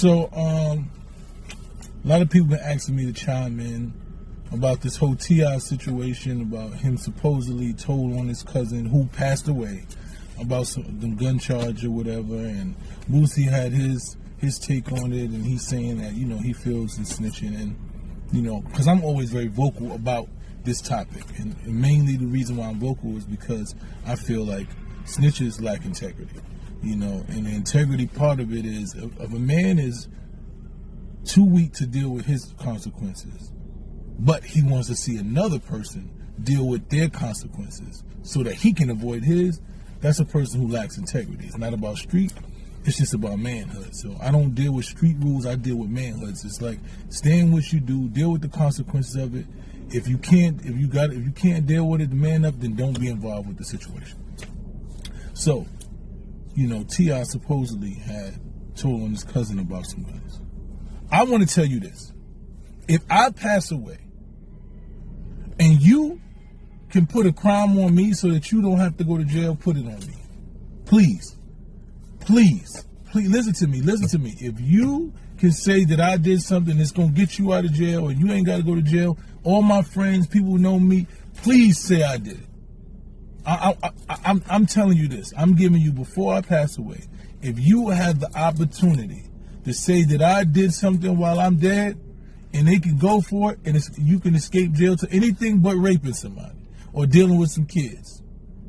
So, a lot of people been asking me to chime in about this whole T.I. situation, about him supposedly told on his cousin who passed away about the gun charge or whatever, and Boosie had his take on it, and he's saying that, you know, he feels he's snitching, and, you know, because I'm always very vocal about this topic, and mainly the reason why I'm vocal is because I feel like snitches lack integrity, you know, and the integrity part of it is if a man is too weak to deal with his consequences, but he wants to see another person deal with their consequences so that he can avoid his, that's a person who lacks integrity. It's not about street, it's just about manhood. So I don't deal with street rules, I deal with manhoods. It's like, stay in what you do, deal with the consequences of it. If you can't deal with it, man up, then don't be involved with the situation. So, you know, T.I. supposedly had told on his cousin about some guns. I want to tell you this. If I pass away and you can put a crime on me so that you don't have to go to jail, put it on me. Please, listen to me. If you can say that I did something that's going to get you out of jail and you ain't got to go to jail, all my friends, people who know me, please say I did it. I'm telling you this. I'm giving you, before I pass away, if you have the opportunity to say that I did something while I'm dead, and they can go for it, and you can escape jail to anything but raping somebody, or dealing with some kids,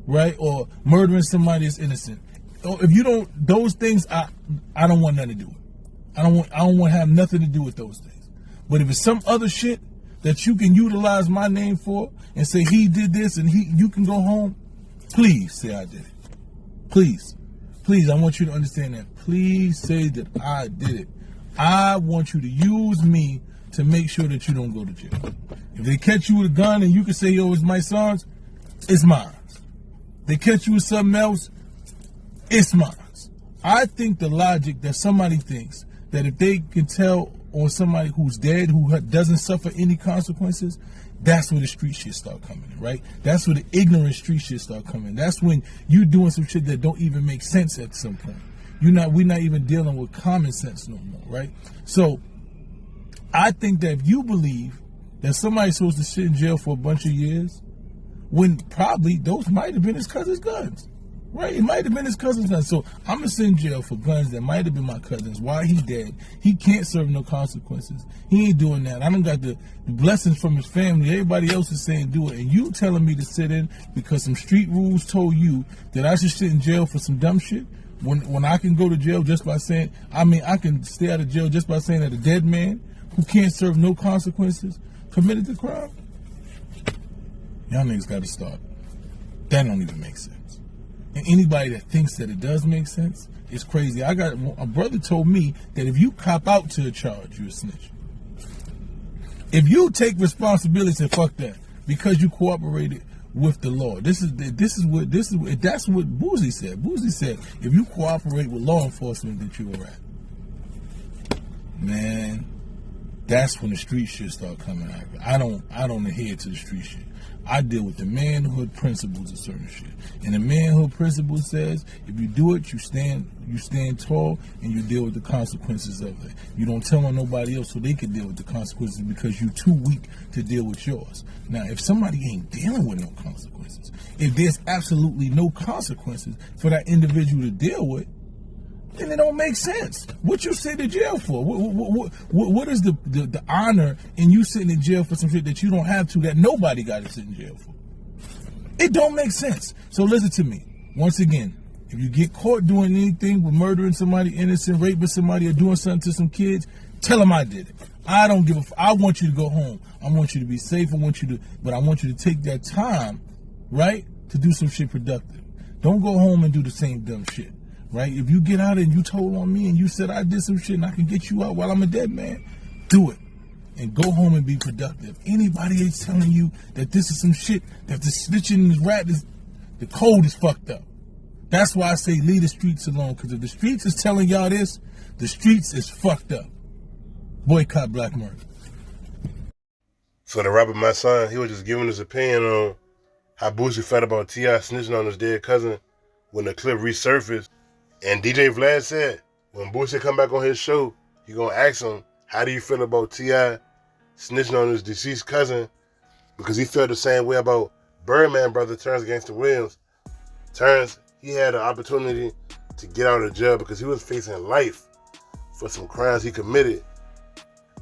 right? Or murdering somebody that's innocent. If you don't, those things, I don't want nothing to do with. I don't want to have nothing to do with those things. But if it's some other shit that you can utilize my name for and say he did this and you can go home, please say I did it. Please, I want you to understand that. Please say that I did it. I want you to use me to make sure that you don't go to jail. If they catch you with a gun and you can say, yo, it's Mysonne's, it's mine. They catch you with something else, it's mine. I think the logic that somebody thinks that if they can tell on somebody who's dead, who doesn't suffer any consequences, that's where the street shit start coming in, right? That's where the ignorant street shit start coming in. That's when you're doing some shit that don't even make sense at some point. We're not even dealing with common sense no more, right? So I think that if you believe that somebody's supposed to sit in jail for a bunch of years, when probably those might have been his cousin's guns, right? It might have been his cousin's guns. So I'm going to sit in jail for guns that might have been my cousin's. Why he dead? He can't serve no consequences. He ain't doing that. I done got the blessings from his family. Everybody else is saying do it. And you telling me to sit in because some street rules told you that I should sit in jail for some dumb shit? When I can go to jail just by saying, I can stay out of jail just by saying that a dead man who can't serve no consequences committed the crime? Y'all niggas got to stop. That don't even make sense. And anybody that thinks that it does make sense is crazy. A brother told me that if you cop out to a charge, you're a snitch. If you take responsibility, fuck that, because you cooperated with the law. That's what Boosie said. Boosie said, if you cooperate with law enforcement, that you're a rat. Man, that's when the street shit start coming out. I don't adhere to the street shit. I deal with the manhood principles of certain shit. And the manhood principle says, if you do it, you stand tall and you deal with the consequences of it. You don't tell on nobody else so they can deal with the consequences because you're too weak to deal with yours. Now, if somebody ain't dealing with no consequences, if there's absolutely no consequences for that individual to deal with, then it don't make sense. What you sitting in jail for? What is the honor in you sitting in jail for some shit that you don't have to, that nobody got to sit in jail for? It don't make sense. So listen to me. Once again, if you get caught doing anything with murdering somebody innocent, raping somebody, or doing something to some kids, tell them I did it. I don't give a I want you to go home. I want you to be safe. But I want you to take that time, right, to do some shit productive. Don't go home and do the same dumb shit. Right? If you get out and you told on me and you said I did some shit and I can get you out while I'm a dead man, do it. And go home and be productive. Anybody is telling you that this is some shit, that the snitching and the rat is, the code is fucked up. That's why I say leave the streets alone. Because if the streets is telling y'all this, the streets is fucked up. Boycott black murder. So the rapper Mysonne, he was just giving his opinion on how Boosie felt about T.I. snitching on his dead cousin when the clip resurfaced. And DJ Vlad said, when Boosie come back on his show, he gonna ask him, how do you feel about T.I. snitching on his deceased cousin? Because he felt the same way about Birdman brother Terrence Gangster Williams. Terrence, he had an opportunity to get out of jail because he was facing life for some crimes he committed.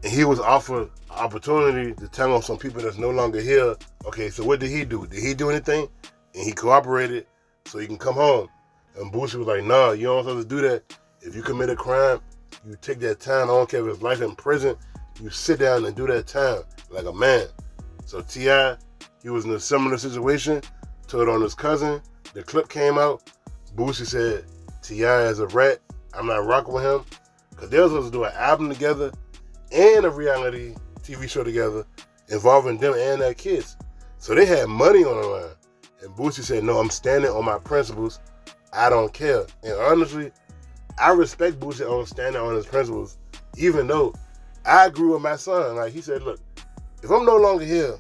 And he was offered an opportunity to tell on some people that's no longer here. Okay, so what did he do? Did he do anything? And he cooperated so he can come home. And Boosie was like, nah, you don't supposed to do that. If you commit a crime, you take that time. I don't care if it's life in prison. You sit down and do that time like a man. So T.I., he was in a similar situation, told on his cousin. The clip came out. Boosie said, T.I. is a rat. I'm not rocking with him. Because they were supposed to do an album together and a reality TV show together involving them and their kids. So they had money on the line. And Boosie said, no, I'm standing on my principles. I don't care. And honestly, I respect Boosie on standing on his principles, even though I agree with my son. Like he said, look, if I'm no longer here,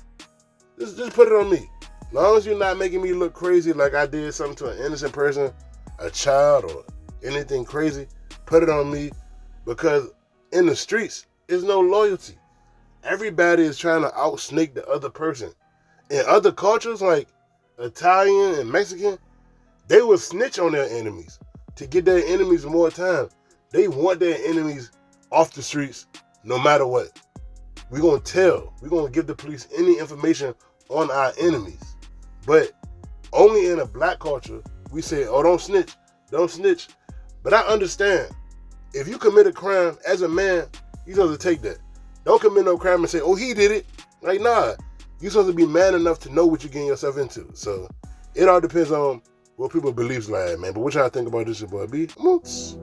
just put it on me. As long as you're not making me look crazy like I did something to an innocent person, a child, or anything crazy, put it on me. Because in the streets, there's no loyalty. Everybody is trying to outsnake the other person. In other cultures, like Italian and Mexican, they will snitch on their enemies to get their enemies more time. They want their enemies off the streets no matter what. We're going to tell. We're going to give the police any information on our enemies. But only in a black culture, we say, oh, don't snitch. Don't snitch. But I understand. If you commit a crime as a man, you're supposed to take that. Don't commit no crime and say, oh, he did it. Like, nah. You're supposed to be man enough to know what you're getting yourself into. So it all depends on what people's beliefs lie, man. But what y'all think about this, your boy B? Mooks.